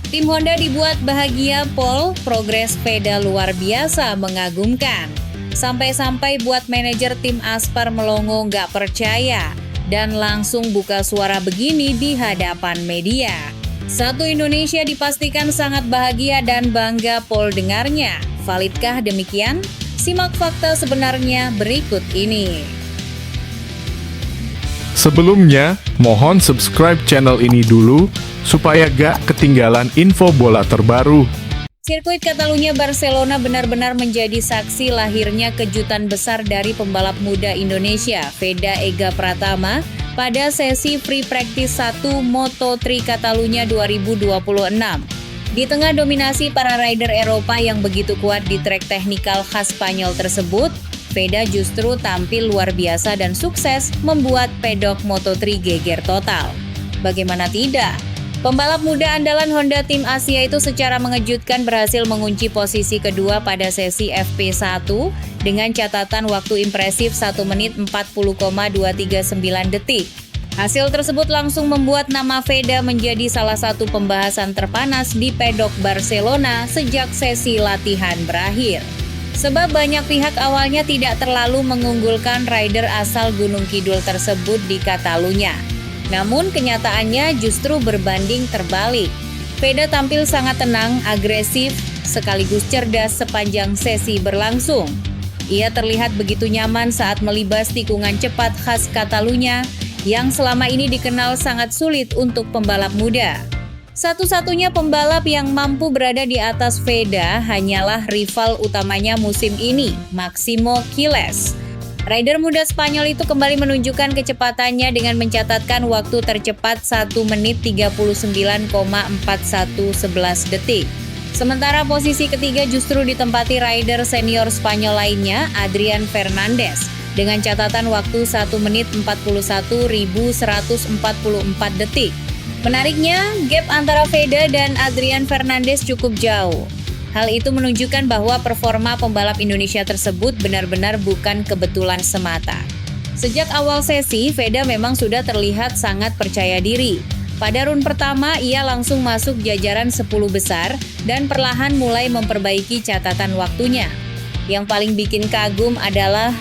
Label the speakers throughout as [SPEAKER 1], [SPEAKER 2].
[SPEAKER 1] Tim Honda dibuat bahagia pole, progres Veda luar biasa mengagumkan. Sampai-sampai buat manajer tim Aspar melongo nggak percaya dan langsung buka suara begini di hadapan media. Satu Indonesia dipastikan sangat bahagia dan bangga pole dengarnya. Validkah demikian? Simak fakta sebenarnya berikut ini.
[SPEAKER 2] Sebelumnya, mohon subscribe channel ini dulu supaya gak ketinggalan info bola terbaru.
[SPEAKER 1] Sirkuit Catalunya Barcelona benar-benar menjadi saksi lahirnya kejutan besar dari pembalap muda Indonesia, Veda Ega Pratama, pada sesi free practice 1 Moto3 Catalunya 2026. Di tengah dominasi para rider Eropa yang begitu kuat di trek teknikal khas Spanyol tersebut, Veda justru tampil luar biasa dan sukses membuat pedok Moto3 geger total. Bagaimana tidak? Pembalap muda andalan Honda Tim Asia itu secara mengejutkan berhasil mengunci posisi kedua pada sesi FP1 dengan catatan waktu impresif 1 menit 40,239 detik. Hasil tersebut langsung membuat nama Veda menjadi salah satu pembahasan terpanas di pedok Barcelona sejak sesi latihan berakhir. Sebab banyak pihak awalnya tidak terlalu mengunggulkan rider asal Gunung Kidul tersebut di Catalunya. Namun kenyataannya justru berbanding terbalik. Veda tampil sangat tenang, agresif, sekaligus cerdas sepanjang sesi berlangsung. Ia terlihat begitu nyaman saat melibas tikungan cepat khas Catalunya yang selama ini dikenal sangat sulit untuk pembalap muda. Satu-satunya pembalap yang mampu berada di atas Veda hanyalah rival utamanya musim ini, Máximo Quilés. Rider muda Spanyol itu kembali menunjukkan kecepatannya dengan mencatatkan waktu tercepat 1 menit 39,4111 detik. Sementara posisi ketiga justru ditempati rider senior Spanyol lainnya, Adrián Fernández, dengan catatan waktu 1 menit 41.144 detik. Menariknya, gap antara Veda dan Adrián Fernández cukup jauh. Hal itu menunjukkan bahwa performa pembalap Indonesia tersebut benar-benar bukan kebetulan semata. Sejak awal sesi, Veda memang sudah terlihat sangat percaya diri. Pada run pertama, ia langsung masuk jajaran 10 besar dan perlahan mulai memperbaiki catatan waktunya. Yang paling bikin kagum adalah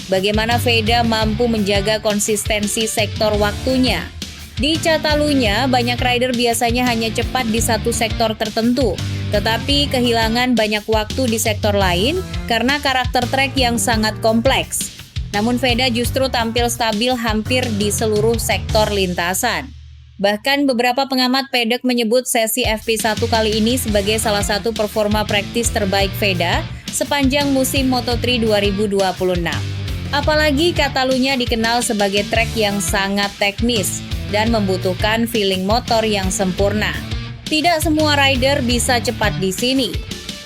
[SPEAKER 1] bagaimana Veda mampu menjaga konsistensi sektor waktunya. Di Catalunya, banyak rider biasanya hanya cepat di satu sektor tertentu, tetapi kehilangan banyak waktu di sektor lain karena karakter trek yang sangat kompleks. Namun Veda justru tampil stabil hampir di seluruh sektor lintasan. Bahkan beberapa pengamat pedok menyebut sesi FP1 kali ini sebagai salah satu performa praktis terbaik Veda sepanjang musim Moto3 2026. Apalagi Catalunya dikenal sebagai trek yang sangat teknis dan membutuhkan feeling motor yang sempurna. Tidak semua rider bisa cepat di sini.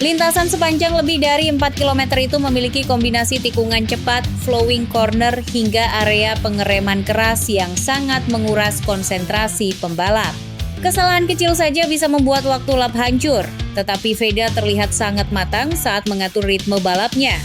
[SPEAKER 1] Lintasan sepanjang lebih dari 4 km itu memiliki kombinasi tikungan cepat, flowing corner, hingga area pengereman keras yang sangat menguras konsentrasi pembalap. Kesalahan kecil saja bisa membuat waktu lap hancur, tetapi Veda terlihat sangat matang saat mengatur ritme balapnya.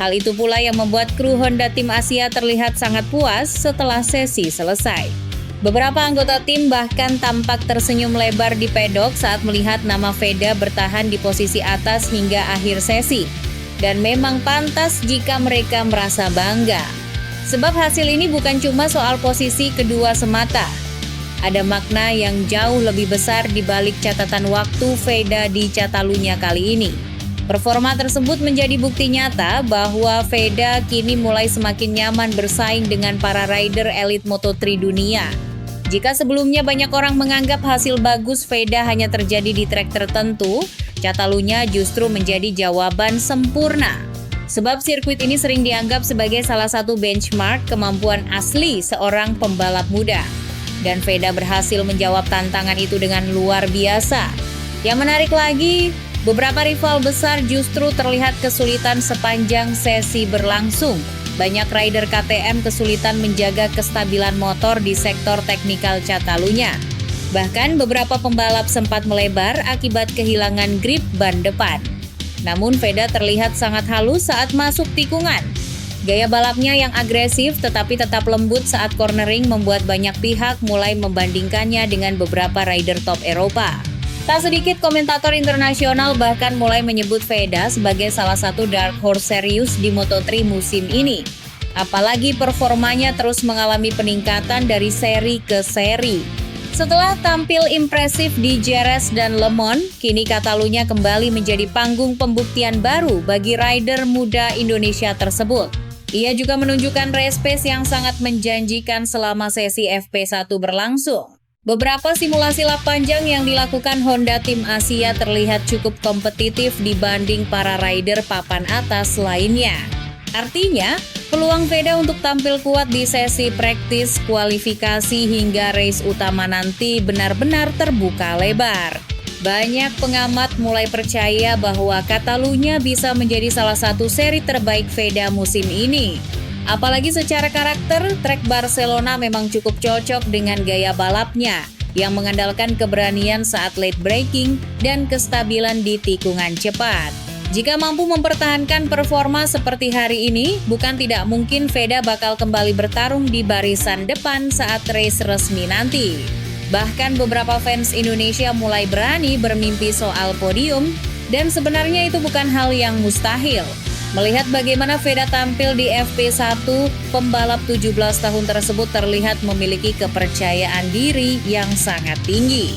[SPEAKER 1] Hal itu pula yang membuat kru Honda Tim Asia terlihat sangat puas setelah sesi selesai. Beberapa anggota tim bahkan tampak tersenyum lebar di pedok saat melihat nama Veda bertahan di posisi atas hingga akhir sesi. Dan memang pantas jika mereka merasa bangga. Sebab hasil ini bukan cuma soal posisi kedua semata. Ada makna yang jauh lebih besar di balik catatan waktu Veda di Catalunya kali ini. Performa tersebut menjadi bukti nyata bahwa Veda kini mulai semakin nyaman bersaing dengan para rider elit Moto3 dunia. Jika sebelumnya banyak orang menganggap hasil bagus Veda hanya terjadi di trek tertentu, Catalunya justru menjadi jawaban sempurna. Sebab sirkuit ini sering dianggap sebagai salah satu benchmark kemampuan asli seorang pembalap muda. Dan Veda berhasil menjawab tantangan itu dengan luar biasa. Yang menarik lagi, beberapa rival besar justru terlihat kesulitan sepanjang sesi berlangsung. Banyak rider KTM kesulitan menjaga kestabilan motor di sektor teknikal Catalunya. Bahkan beberapa pembalap sempat melebar akibat kehilangan grip ban depan. Namun Veda terlihat sangat halus saat masuk tikungan. Gaya balapnya yang agresif tetapi tetap lembut saat cornering membuat banyak pihak mulai membandingkannya dengan beberapa rider top Eropa. Tak sedikit komentator internasional bahkan mulai menyebut Veda sebagai salah satu dark horse serius di Moto3 musim ini. Apalagi performanya terus mengalami peningkatan dari seri ke seri. Setelah tampil impresif di Jerez dan Le Mans, kini Catalunya kembali menjadi panggung pembuktian baru bagi rider muda Indonesia tersebut. Ia juga menunjukkan race pace yang sangat menjanjikan selama sesi FP1 berlangsung. Beberapa simulasi lap panjang yang dilakukan Honda Tim Asia terlihat cukup kompetitif dibanding para rider papan atas lainnya. Artinya, peluang Veda untuk tampil kuat di sesi praktis, kualifikasi hingga race utama nanti benar-benar terbuka lebar. Banyak pengamat mulai percaya bahwa Catalunya bisa menjadi salah satu seri terbaik Veda musim ini. Apalagi secara karakter, trek Barcelona memang cukup cocok dengan gaya balapnya yang mengandalkan keberanian saat late braking dan kestabilan di tikungan cepat. Jika mampu mempertahankan performa seperti hari ini, bukan tidak mungkin Veda bakal kembali bertarung di barisan depan saat race resmi nanti. Bahkan beberapa fans Indonesia mulai berani bermimpi soal podium, dan sebenarnya itu bukan hal yang mustahil. Melihat bagaimana Veda tampil di FP1, pembalap 17 tahun tersebut terlihat memiliki kepercayaan diri yang sangat tinggi.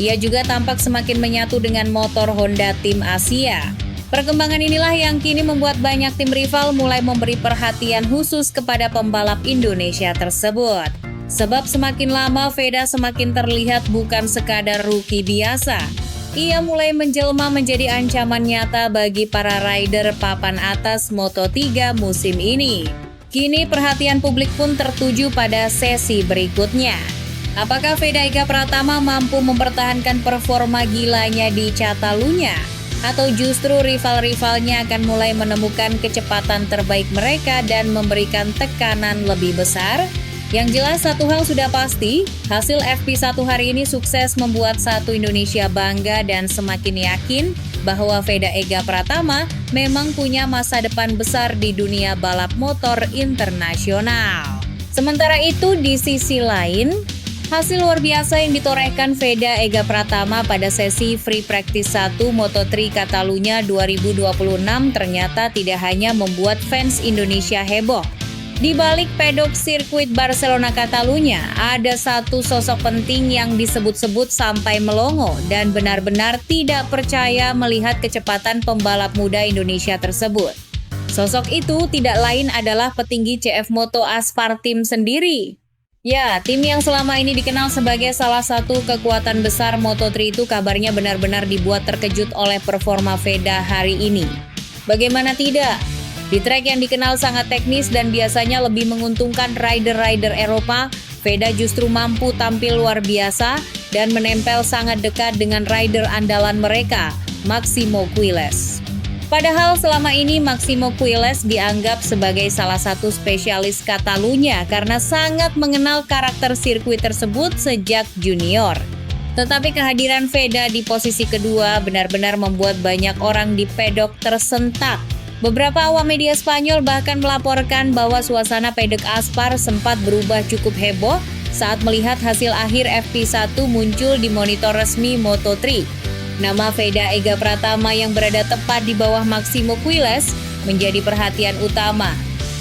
[SPEAKER 1] Ia juga tampak semakin menyatu dengan motor Honda Tim Asia. Perkembangan inilah yang kini membuat banyak tim rival mulai memberi perhatian khusus kepada pembalap Indonesia tersebut. Sebab semakin lama Veda semakin terlihat bukan sekadar rookie biasa. Ia mulai menjelma menjadi ancaman nyata bagi para rider papan atas Moto3 musim ini. Kini perhatian publik pun tertuju pada sesi berikutnya. Apakah Veda Ega Pratama mampu mempertahankan performa gilanya di Catalunya? Atau justru rival-rivalnya akan mulai menemukan kecepatan terbaik mereka dan memberikan tekanan lebih besar? Yang jelas satu hal sudah pasti, hasil FP1 hari ini sukses membuat satu Indonesia bangga dan semakin yakin bahwa Veda Ega Pratama memang punya masa depan besar di dunia balap motor internasional. Sementara itu di sisi lain, hasil luar biasa yang ditorehkan Veda Ega Pratama pada sesi Free Practice 1 Moto3 Catalunya 2026 ternyata tidak hanya membuat fans Indonesia heboh. Di balik pedok sirkuit Barcelona Catalunya, ada satu sosok penting yang disebut-sebut sampai melongo dan benar-benar tidak percaya melihat kecepatan pembalap muda Indonesia tersebut. Sosok itu tidak lain adalah petinggi CF Moto Aspar Team sendiri. Ya, tim yang selama ini dikenal sebagai salah satu kekuatan besar Moto3 itu kabarnya benar-benar dibuat terkejut oleh performa Veda hari ini. Bagaimana tidak? Di trek yang dikenal sangat teknis dan biasanya lebih menguntungkan rider-rider Eropa, Veda justru mampu tampil luar biasa dan menempel sangat dekat dengan rider andalan mereka, Máximo Quiles. Padahal selama ini Máximo Quiles dianggap sebagai salah satu spesialis Catalunya karena sangat mengenal karakter sirkuit tersebut sejak junior. Tetapi kehadiran Veda di posisi kedua benar-benar membuat banyak orang di pedok tersentak. Beberapa awam media Spanyol bahkan melaporkan bahwa suasana pedok Aspar sempat berubah cukup heboh saat melihat hasil akhir FP1 muncul di monitor resmi Moto3. Nama Veda Ega Pratama yang berada tepat di bawah Máximo Quiles menjadi perhatian utama.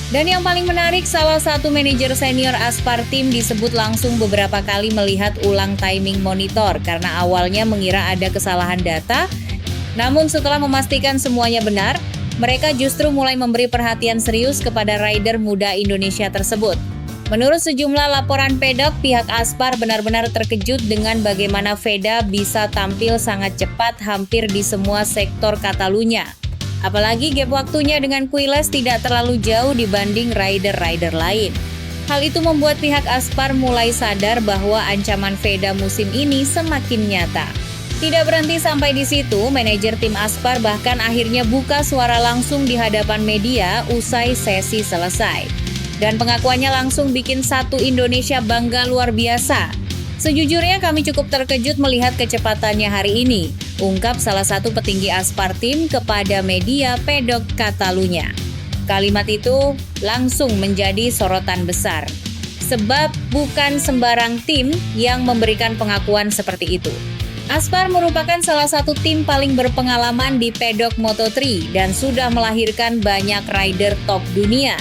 [SPEAKER 1] Dan yang paling menarik, salah satu manajer senior Aspar Team disebut langsung beberapa kali melihat ulang timing monitor karena awalnya mengira ada kesalahan data. Namun setelah memastikan semuanya benar, mereka justru mulai memberi perhatian serius kepada rider muda Indonesia tersebut. Menurut sejumlah laporan pedok, pihak Aspar benar-benar terkejut dengan bagaimana Veda bisa tampil sangat cepat hampir di semua sektor Catalunya. Apalagi gap waktunya dengan Quiles tidak terlalu jauh dibanding rider-rider lain. Hal itu membuat pihak Aspar mulai sadar bahwa ancaman Veda musim ini semakin nyata. Tidak berhenti sampai di situ, manajer tim Aspar bahkan akhirnya buka suara langsung di hadapan media usai sesi selesai. Dan pengakuannya langsung bikin satu Indonesia bangga luar biasa. Sejujurnya kami cukup terkejut melihat kecepatannya hari ini, ungkap salah satu petinggi Aspar Team kepada media pedok Catalunya. Kalimat itu langsung menjadi sorotan besar. Sebab bukan sembarang tim yang memberikan pengakuan seperti itu. Aspar merupakan salah satu tim paling berpengalaman di pedok Moto3 dan sudah melahirkan banyak rider top dunia.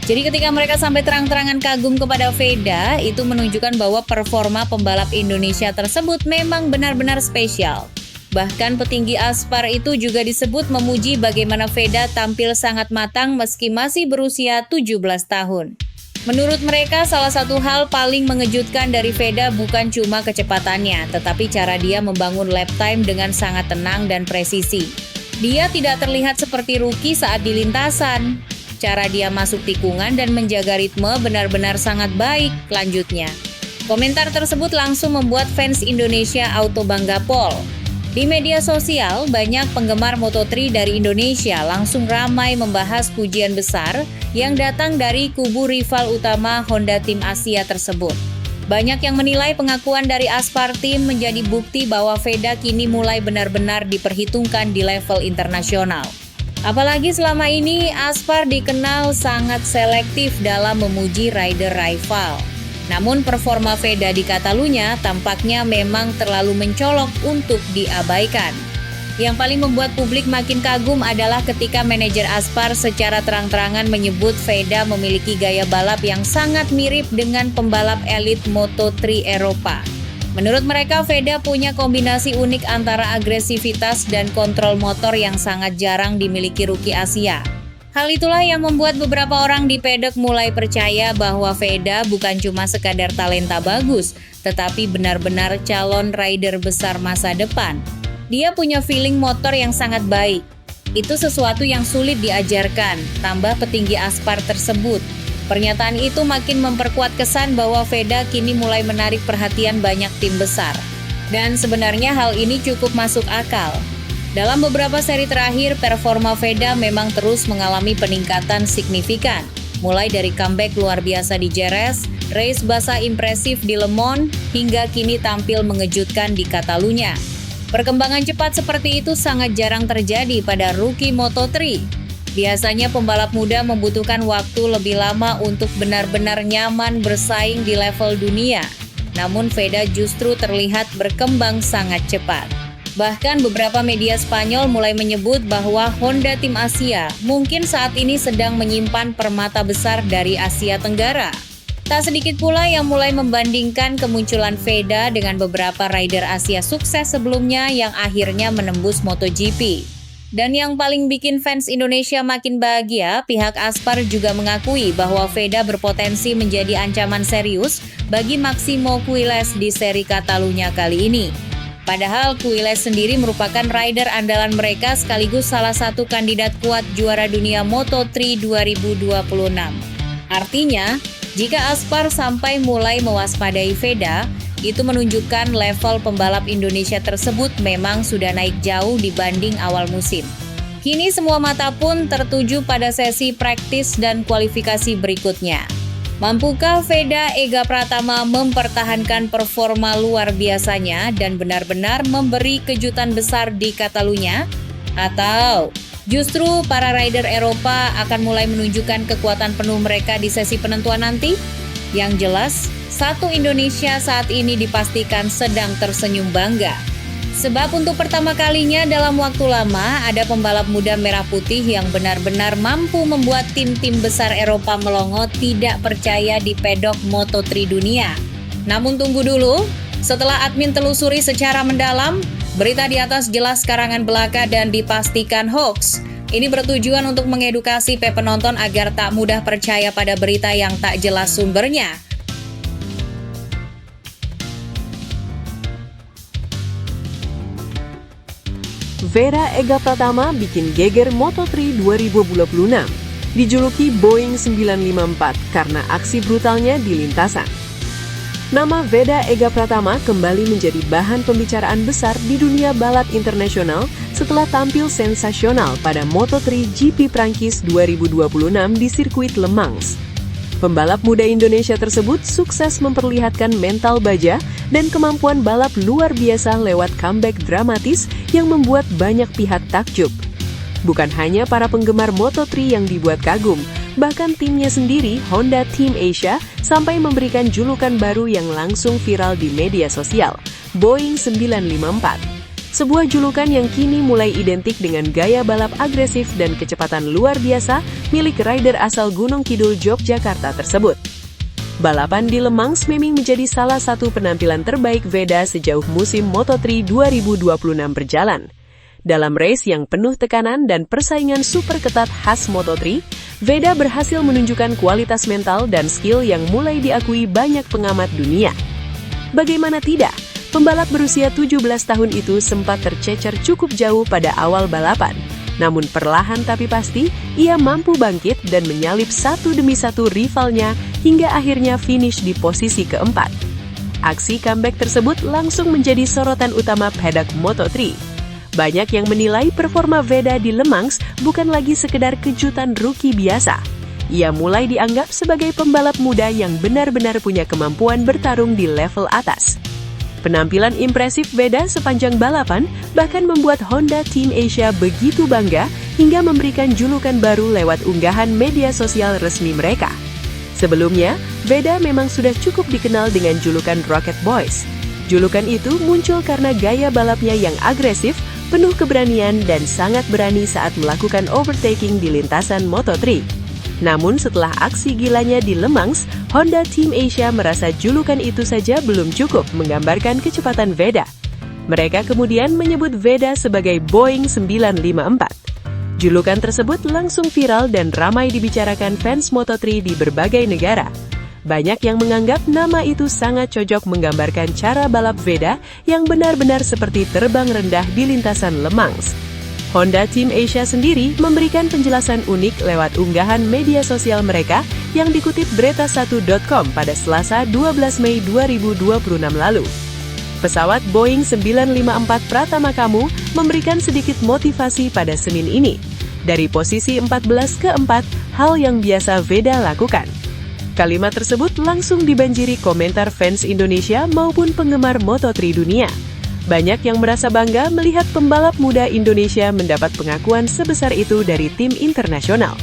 [SPEAKER 1] Jadi ketika mereka sampai terang-terangan kagum kepada Veda, itu menunjukkan bahwa performa pembalap Indonesia tersebut memang benar-benar spesial. Bahkan petinggi Aspar itu juga disebut memuji bagaimana Veda tampil sangat matang meski masih berusia 17 tahun. Menurut mereka, salah satu hal paling mengejutkan dari Veda bukan cuma kecepatannya, tetapi cara dia membangun lap time dengan sangat tenang dan presisi. Dia tidak terlihat seperti rookie saat di lintasan. Cara dia masuk tikungan dan menjaga ritme benar-benar sangat baik, lanjutnya. Komentar tersebut langsung membuat fans Indonesia auto bangga pol. Di media sosial, banyak penggemar Moto3 dari Indonesia langsung ramai membahas pujian besar yang datang dari kubu rival utama Honda Tim Asia tersebut. Banyak yang menilai pengakuan dari Aspar Team menjadi bukti bahwa Veda kini mulai benar-benar diperhitungkan di level internasional. Apalagi selama ini Aspar dikenal sangat selektif dalam memuji rider rival. Namun performa Veda di Catalunya tampaknya memang terlalu mencolok untuk diabaikan. Yang paling membuat publik makin kagum adalah ketika manajer Aspar secara terang-terangan menyebut Veda memiliki gaya balap yang sangat mirip dengan pembalap elit Moto3 Eropa. Menurut mereka, Veda punya kombinasi unik antara agresivitas dan kontrol motor yang sangat jarang dimiliki rookie Asia. Hal itulah yang membuat beberapa orang di pedok mulai percaya bahwa Veda bukan cuma sekadar talenta bagus, tetapi benar-benar calon rider besar masa depan. Dia punya feeling motor yang sangat baik. Itu sesuatu yang sulit diajarkan, tambah petinggi Aspar tersebut. Pernyataan itu makin memperkuat kesan bahwa Veda kini mulai menarik perhatian banyak tim besar. Dan sebenarnya hal ini cukup masuk akal. Dalam beberapa seri terakhir, performa Veda memang terus mengalami peningkatan signifikan. Mulai dari comeback luar biasa di Jerez, race basah impresif di Le Mans, hingga kini tampil mengejutkan di Catalunya. Perkembangan cepat seperti itu sangat jarang terjadi pada rookie Moto3. Biasanya pembalap muda membutuhkan waktu lebih lama untuk benar-benar nyaman bersaing di level dunia. Namun Veda justru terlihat berkembang sangat cepat. Bahkan beberapa media Spanyol mulai menyebut bahwa Honda Tim Asia mungkin saat ini sedang menyimpan permata besar dari Asia Tenggara. Tak sedikit pula yang mulai membandingkan kemunculan Veda dengan beberapa rider Asia sukses sebelumnya yang akhirnya menembus MotoGP. Dan yang paling bikin fans Indonesia makin bahagia, pihak Aspar juga mengakui bahwa Veda berpotensi menjadi ancaman serius bagi Máximo Quiles di seri Catalunya kali ini. Padahal Quiles sendiri merupakan rider andalan mereka sekaligus salah satu kandidat kuat juara dunia Moto3 2026. Artinya, jika Aspar sampai mulai mewaspadai Veda, itu menunjukkan level pembalap Indonesia tersebut memang sudah naik jauh dibanding awal musim. Kini semua mata pun tertuju pada sesi praktis dan kualifikasi berikutnya. Mampukah Veda Ega Pratama mempertahankan performa luar biasanya dan benar-benar memberi kejutan besar di Catalunya? Atau justru para rider Eropa akan mulai menunjukkan kekuatan penuh mereka di sesi penentuan nanti? Yang jelas, satu Indonesia saat ini dipastikan sedang tersenyum bangga. Sebab untuk pertama kalinya dalam waktu lama ada pembalap muda merah putih yang benar-benar mampu membuat tim-tim besar Eropa melongo tidak percaya di pedok Moto3 dunia. Namun tunggu dulu, setelah admin telusuri secara mendalam, berita di atas jelas karangan belaka dan dipastikan hoax. Ini bertujuan untuk mengedukasi penonton agar tak mudah percaya pada berita yang tak jelas sumbernya.
[SPEAKER 3] Veda Ega Pratama bikin geger Moto3 2026. Dijuluki Boeing 954 karena aksi brutalnya di lintasan. Nama Veda Ega Pratama kembali menjadi bahan pembicaraan besar di dunia balap internasional setelah tampil sensasional pada Moto3 GP Prancis 2026 di sirkuit Le Mans. Pembalap muda Indonesia tersebut sukses memperlihatkan mental baja dan kemampuan balap luar biasa lewat comeback dramatis yang membuat banyak pihak takjub. Bukan hanya para penggemar Moto3 yang dibuat kagum, bahkan timnya sendiri, Honda Team Asia, sampai memberikan julukan baru yang langsung viral di media sosial, Boeing 954. Sebuah julukan yang kini mulai identik dengan gaya balap agresif dan kecepatan luar biasa milik rider asal Gunung Kidul, Yogyakarta tersebut. Balapan di Le Mans memang menjadi salah satu penampilan terbaik Veda sejauh musim Moto3 2026 berjalan. Dalam race yang penuh tekanan dan persaingan super ketat khas Moto3, Veda berhasil menunjukkan kualitas mental dan skill yang mulai diakui banyak pengamat dunia. Bagaimana tidak? Pembalap berusia 17 tahun itu sempat tercecer cukup jauh pada awal balapan. Namun perlahan tapi pasti, ia mampu bangkit dan menyalip satu demi satu rivalnya hingga akhirnya finish di posisi keempat. Aksi comeback tersebut langsung menjadi sorotan utama paddock Moto3. Banyak yang menilai performa Veda di Le Mans bukan lagi sekedar kejutan rookie biasa. Ia mulai dianggap sebagai pembalap muda yang benar-benar punya kemampuan bertarung di level atas. Penampilan impresif Veda sepanjang balapan bahkan membuat Honda Team Asia begitu bangga hingga memberikan julukan baru lewat unggahan media sosial resmi mereka. Sebelumnya, Veda memang sudah cukup dikenal dengan julukan Rocket Boys. Julukan itu muncul karena gaya balapnya yang agresif, penuh keberanian dan sangat berani saat melakukan overtaking di lintasan Moto3. Namun setelah aksi gilanya di Le Mans, Honda Team Asia merasa julukan itu saja belum cukup menggambarkan kecepatan Veda. Mereka kemudian menyebut Veda sebagai Boeing 954. Julukan tersebut langsung viral dan ramai dibicarakan fans Moto3 di berbagai negara. Banyak yang menganggap nama itu sangat cocok menggambarkan cara balap Veda yang benar-benar seperti terbang rendah di lintasan Le Mans. Honda Team Asia sendiri memberikan penjelasan unik lewat unggahan media sosial mereka yang dikutip Berita1.com pada Selasa 12 Mei 2026 lalu. Pesawat Boeing 954 Pratama Kamu memberikan sedikit motivasi pada Senin ini. Dari posisi 14 ke 4, hal yang biasa Veda lakukan. Kalimat tersebut langsung dibanjiri komentar fans Indonesia maupun penggemar Moto3 dunia. Banyak yang merasa bangga melihat pembalap muda Indonesia mendapat pengakuan sebesar itu dari tim internasional.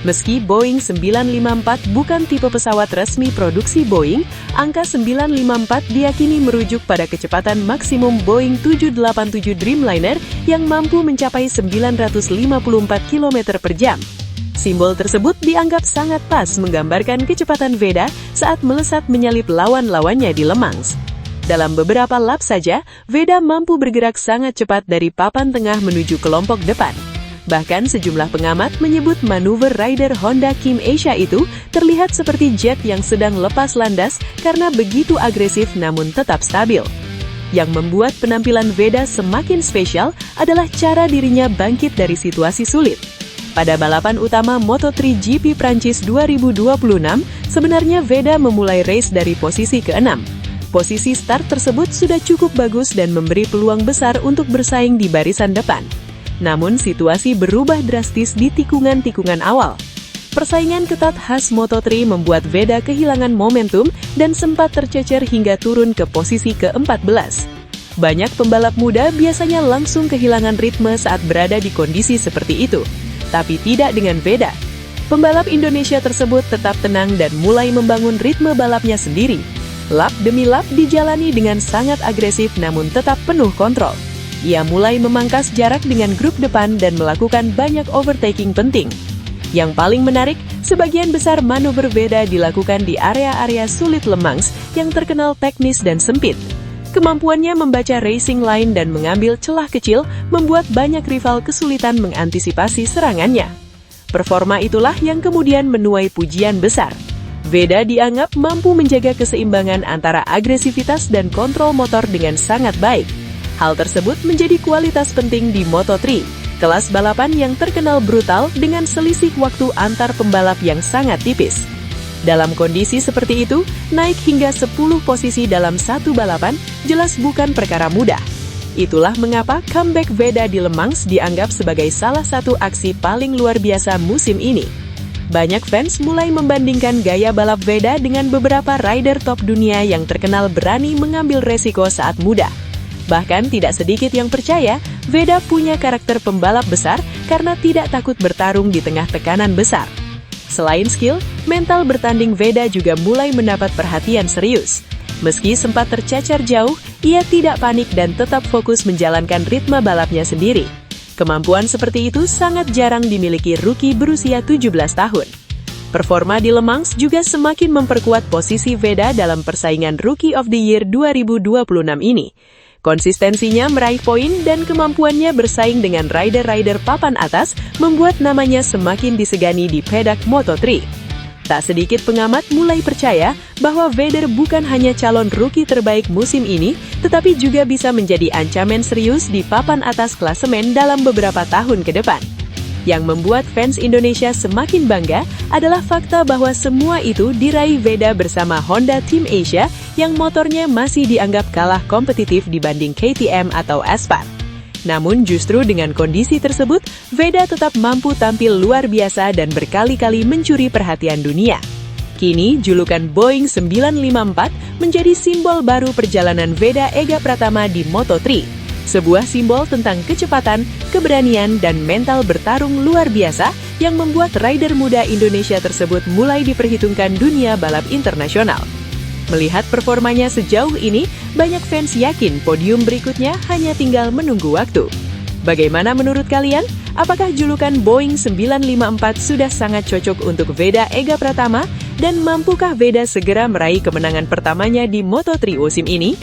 [SPEAKER 3] Meski Boeing 954 bukan tipe pesawat resmi produksi Boeing, angka 954 diyakini merujuk pada kecepatan maksimum Boeing 787 Dreamliner yang mampu mencapai 954 km per jam. Simbol tersebut dianggap sangat pas menggambarkan kecepatan Veda saat melesat menyalip lawan-lawannya di Le Mans. Dalam beberapa lap saja, Veda mampu bergerak sangat cepat dari papan tengah menuju kelompok depan. Bahkan sejumlah pengamat menyebut manuver rider Honda Team Asia itu terlihat seperti jet yang sedang lepas landas karena begitu agresif namun tetap stabil. Yang membuat penampilan Veda semakin spesial adalah cara dirinya bangkit dari situasi sulit. Pada balapan utama Moto3 GP Prancis 2026, sebenarnya Veda memulai race dari posisi ke-6. Posisi start tersebut sudah cukup bagus dan memberi peluang besar untuk bersaing di barisan depan. Namun situasi berubah drastis di tikungan-tikungan awal. Persaingan ketat khas Moto3 membuat Veda kehilangan momentum dan sempat tercecer hingga turun ke posisi ke-14. Banyak pembalap muda biasanya langsung kehilangan ritme saat berada di kondisi seperti itu. Tapi tidak dengan Veda. Pembalap Indonesia tersebut tetap tenang dan mulai membangun ritme balapnya sendiri. Lap demi lap dijalani dengan sangat agresif namun tetap penuh kontrol. Ia mulai memangkas jarak dengan grup depan dan melakukan banyak overtaking penting. Yang paling menarik, sebagian besar manuver Veda dilakukan di area-area sulit Le Mans yang terkenal teknis dan sempit. Kemampuannya membaca racing line dan mengambil celah kecil membuat banyak rival kesulitan mengantisipasi serangannya. Performa itulah yang kemudian menuai pujian besar. Veda dianggap mampu menjaga keseimbangan antara agresivitas dan kontrol motor dengan sangat baik. Hal tersebut menjadi kualitas penting di Moto3, kelas balapan yang terkenal brutal dengan selisih waktu antar pembalap yang sangat tipis. Dalam kondisi seperti itu, naik hingga 10 posisi dalam satu balapan jelas bukan perkara mudah. Itulah mengapa comeback Veda di Le Mans dianggap sebagai salah satu aksi paling luar biasa musim ini. Banyak fans mulai membandingkan gaya balap Veda dengan beberapa rider top dunia yang terkenal berani mengambil resiko saat muda. Bahkan tidak sedikit yang percaya Veda punya karakter pembalap besar karena tidak takut bertarung di tengah tekanan besar. Selain skill, mental bertanding Veda juga mulai mendapat perhatian serius. Meski sempat tercecer jauh, ia tidak panik dan tetap fokus menjalankan ritme balapnya sendiri. Kemampuan seperti itu sangat jarang dimiliki rookie berusia 17 tahun. Performa di Le Mans juga semakin memperkuat posisi Veda dalam persaingan Rookie of the Year 2026 ini. Konsistensinya meraih poin dan kemampuannya bersaing dengan rider-rider papan atas membuat namanya semakin disegani di pedak Moto3. Tak sedikit pengamat mulai percaya bahwa Vedder bukan hanya calon rookie terbaik musim ini, tetapi juga bisa menjadi ancaman serius di papan atas klasemen dalam beberapa tahun ke depan. Yang membuat fans Indonesia semakin bangga adalah fakta bahwa semua itu diraih Veda bersama Honda Team Asia yang motornya masih dianggap kalah kompetitif dibanding KTM atau Aspar. Namun justru dengan kondisi tersebut, Veda tetap mampu tampil luar biasa dan berkali-kali mencuri perhatian dunia. Kini, julukan Boeing 954 menjadi simbol baru perjalanan Veda Ega Pratama di Moto3. Sebuah simbol tentang kecepatan, keberanian, dan mental bertarung luar biasa yang membuat rider muda Indonesia tersebut mulai diperhitungkan dunia balap internasional. Melihat performanya sejauh ini, banyak fans yakin podium berikutnya hanya tinggal menunggu waktu. Bagaimana menurut kalian? Apakah julukan Boeing 954 sudah sangat cocok untuk Veda Ega Pratama? Dan mampukah Veda segera meraih kemenangan pertamanya di Moto3 musim ini?